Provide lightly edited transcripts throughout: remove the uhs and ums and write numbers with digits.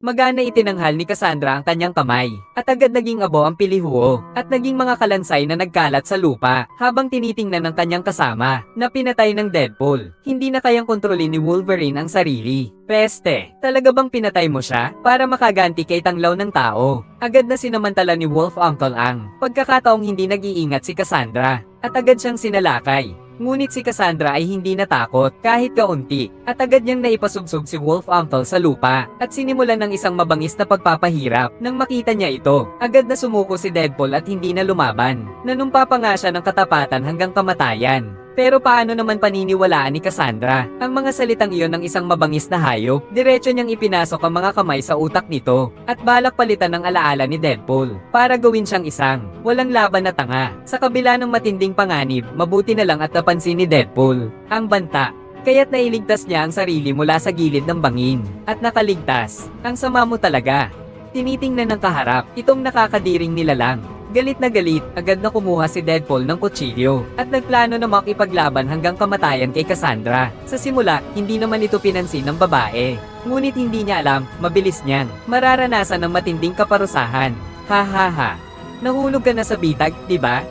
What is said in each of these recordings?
Magana itinanghal ni Cassandra ang kanyang kamay, at agad naging abo ang pilihuo, at naging mga kalansay na nagkalat sa lupa, habang tinitingnan ng kanyang kasama, na pinatay ng Deadpool. Hindi na kayang kontrolin ni Wolverine ang sarili. Peste, talaga bang pinatay mo siya, para makaganti kay tanglaw ng tao? Agad na sinamantala ni Wolf Uncle ang pagkakataong hindi nag-iingat si Cassandra, at agad siyang sinalakay. Ngunit si Cassandra ay hindi natakot kahit kaunti, at agad niyang naipasubsob si Wolf Uncle sa lupa, at sinimulan ng isang mabangis na pagpapahirap. Nang makita niya ito, agad na sumuko si Deadpool at hindi na lumaban. Nanumpa pa nga siya ng katapatan hanggang kamatayan. Pero paano naman paniniwalaan ni Cassandra ang mga salitang iyon ng isang mabangis na hayop? Diretso niyang ipinasok ang mga kamay sa utak nito, at balak palitan ng alaala ni Deadpool para gawin siyang isang walang laban na tanga. Sa kabila ng matinding panganib, mabuti na lang at napansin ni Deadpool ang banta. Kaya't nailigtas niya ang sarili mula sa gilid ng bangin, at nakaligtas. Ang sama mo talaga. Tinitingnan ng kaharap, itong nakakadiring nilalang. Galit na galit, agad na kumuha si Deadpool ng kutsilyo, at nagplano na makipaglaban hanggang kamatayan kay Cassandra. Sa simula, hindi naman ito pinansin ng babae. Ngunit hindi niya alam, mabilis niyang mararanasan ng matinding kaparusahan. Ha ha ha. Nahulog ka na sa bitag, diba?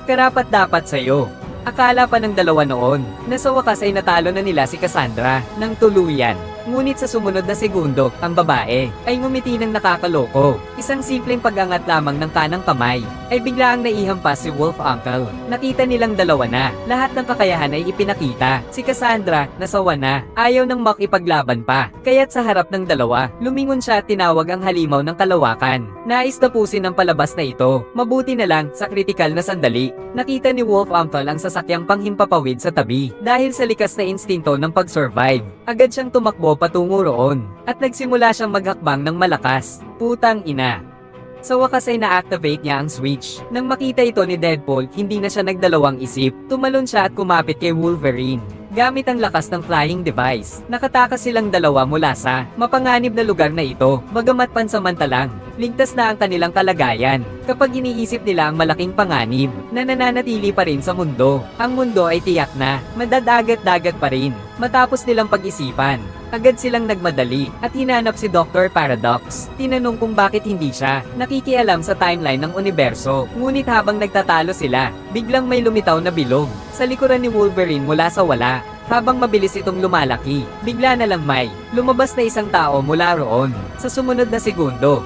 Karapat dapat sa'yo. Akala pa ng dalawa noon, na sa wakas ay natalo na nila si Cassandra ng tuluyan. Ngunit sa sumunod na segundo, ang babae ay ngumiti ng nakakaloko. Isang simpleng pag-angat lamang ng kanang kamay ay biglaang naihampas si Wolf Uncle. Nakita nilang dalawa na, lahat ng kakayahan ay ipinakita. Si Cassandra, nasawa na, ayaw nang makipaglaban pa. Kaya't sa harap ng dalawa, lumingon siya at tinawag ang halimaw ng kalawakan. Nais tapusin ang palabas na ito. Mabuti na lang, sa kritikal na sandali, nakita ni Wolf Uncle ang sasakyang panghimpapawid sa tabi. Dahil sa likas na instinto ng pag-survive, agad siyang tumakbo patungo roon, at nagsimula siyang maghakbang ng malakas. Putang ina. Sa wakas ay na-activate niya ang switch. Nang makita ito ni Deadpool, hindi na siya nagdalawang isip. Tumalon siya at kumapit kay Wolverine. Gamit ang lakas ng flying device, nakatakas silang dalawa mula sa mapanganib na lugar na ito, bagamat pansamantalang ligtas na ang kanilang kalagayan. Kapag iniisip nila ang malaking panganib na nananatili pa rin sa mundo, ang mundo ay tiyak na madadagat-dagat pa rin. Matapos nilang pag-isipan, agad silang nagmadali at hinanap si Dr. Paradox. Tinanong kung bakit hindi siya nakikialam sa timeline ng universo. Ngunit habang nagtatalo sila, biglang may lumitaw na bilog sa likuran ni Wolverine mula sa wala. Habang mabilis itong lumalaki, bigla na lang may lumabas na isang tao mula roon. Sa sumunod na segundo,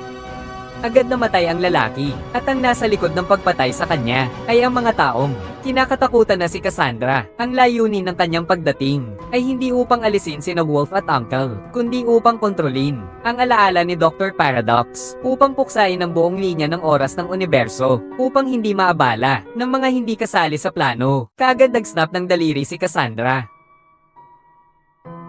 agad namatay ang lalaki, at ang nasa likod ng pagpatay sa kanya ay ang mga taong kinakatakutan na si Cassandra. Ang layunin ng kanyang pagdating ay hindi upang alisin sina Wolf at Uncle, kundi upang kontrolin ang alaala ni Dr. Paradox, upang puksain ang buong linya ng oras ng universo, upang hindi maabala ng mga hindi kasali sa plano. Kaagad nag-snap ng daliri si Cassandra.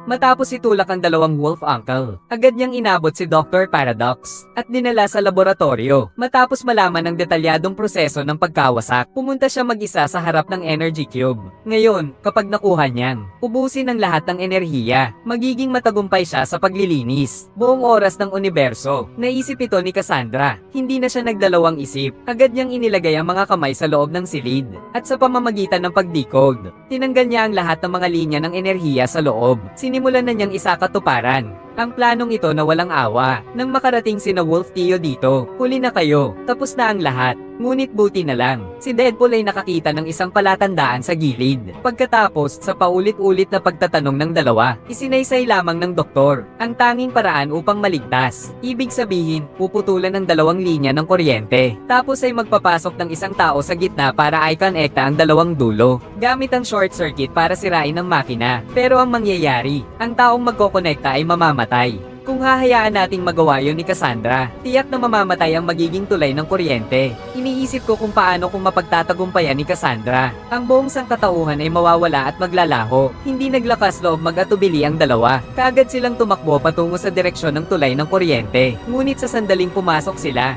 Matapos itulak ang dalawang Wolf Uncle, agad niyang inabot si Dr. Paradox at dinala sa laboratorio. Matapos malaman ang detalyadong proseso ng pagkawasak, pumunta siya mag-isa sa harap ng Energy Cube. Ngayon, kapag nakuha niyang ubusin ang lahat ng enerhiya, magiging matagumpay siya sa paglilinis buong oras ng universo. Naisip ito ni Cassandra. Hindi na siya nagdalawang isip. Agad niyang inilagay ang mga kamay sa loob ng silid, at sa pamamagitan ng pag-decode, tinanggal niya ang lahat ng mga linya ng enerhiya sa loob. Sinimulan na niyang isakatuparan ang planong ito na walang awa. Nang makarating sina Wolf Tio dito, huli na kayo, tapos na ang lahat. Ngunit buti na lang, si Deadpool ay nakakita ng isang palatandaan sa gilid. Pagkatapos sa paulit-ulit na pagtatanong ng dalawa, isinaysay lamang ng doktor ang tanging paraan upang maligtas. Ibig sabihin, puputulan ng dalawang linya ng kuryente, tapos ay magpapasok ng isang tao sa gitna para i-connecta ang dalawang dulo, gamit ang short circuit para sirain ang makina. Pero ang mangyayari, ang taong magkokonekta ay mamamatay. Kung hahayaan nating magawa yon ni Cassandra, tiyak na mamamatay ang magiging tulay ng kuryente. Iniisip ko kung paano kung mapagtatagumpayan ni Cassandra. Ang buong sangkatauhan ay mawawala at maglalaho. Hindi naglakas loob mag-atubili ang dalawa. Kaagad silang tumakbo patungo sa direksyon ng tulay ng kuryente. Ngunit sa sandaling pumasok sila,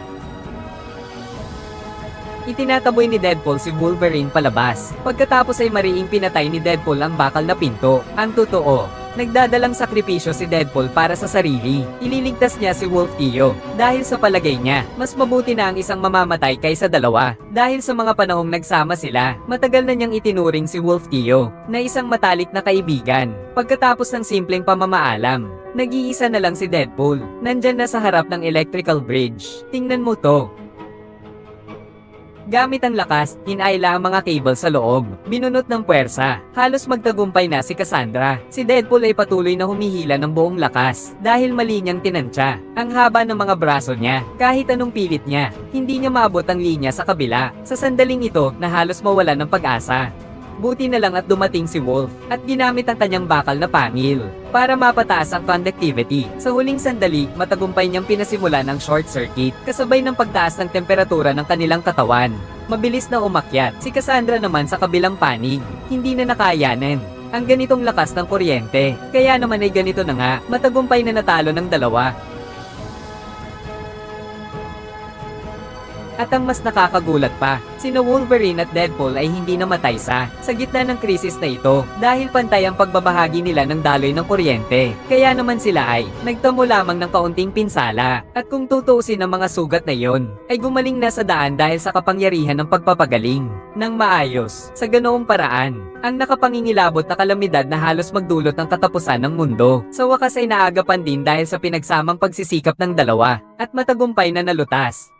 itinataboy ni Deadpool si Wolverine palabas. Pagkatapos ay mariing pinatay ni Deadpool ang bakal na pinto. Ang totoo, Nagdadalang sakripisyo si Deadpool para sa sarili. Ililigtas niya si Wolf Tio. Dahil sa palagay niya, mas mabuti na ang isang mamamatay kaysa dalawa. Dahil sa mga panahong nagsama sila, matagal na niyang itinuring si Wolf Tio na isang matalik na kaibigan. Pagkatapos ng simpleng pamamaalam, nag-iisa na lang si Deadpool. Nandyan na sa harap ng electrical bridge. Tingnan mo to. Gamit ang lakas, hinayla ang mga cable sa loob. Binunot ng puwersa. Halos magtagumpay na si Cassandra. Si Deadpool ay patuloy na humihila ng buong lakas dahil mali niyang tinantya. Ang haba ng mga braso niya, kahit anong pilit niya, hindi niya maabot ang linya sa kabila. Sa sandaling ito na halos mawala ng pag-asa. Buti na lang at dumating si Wolf at ginamit ang kanyang bakal na pangil para mapataas ang conductivity. Sa huling sandali, matagumpay niyang pinasimulan ang short circuit kasabay ng pagtaas ng temperatura ng kanilang katawan. Mabilis na umakyat. Si Cassandra naman sa kabilang panig, hindi na nakayanan ang ganitong lakas ng kuryente. Kaya naman ay ganito na nga, matagumpay na natalo ng dalawa. At ang mas nakakagulat pa, sina Wolverine at Deadpool ay hindi namatay sa gitna ng krisis na ito dahil pantay ang pagbabahagi nila ng daloy ng kuryente. Kaya naman sila ay nagtamo lamang ng kaunting pinsala at kung tutuusin ang mga sugat na yon, ay gumaling na sa daan dahil sa kapangyarihan ng pagpapagaling ng maayos. Sa ganoong paraan, ang nakapangingilabot na kalamidad na halos magdulot ng katapusan ng mundo. Sa wakas ay naagapan din dahil sa pinagsamang pagsisikap ng dalawa at matagumpay na nalutas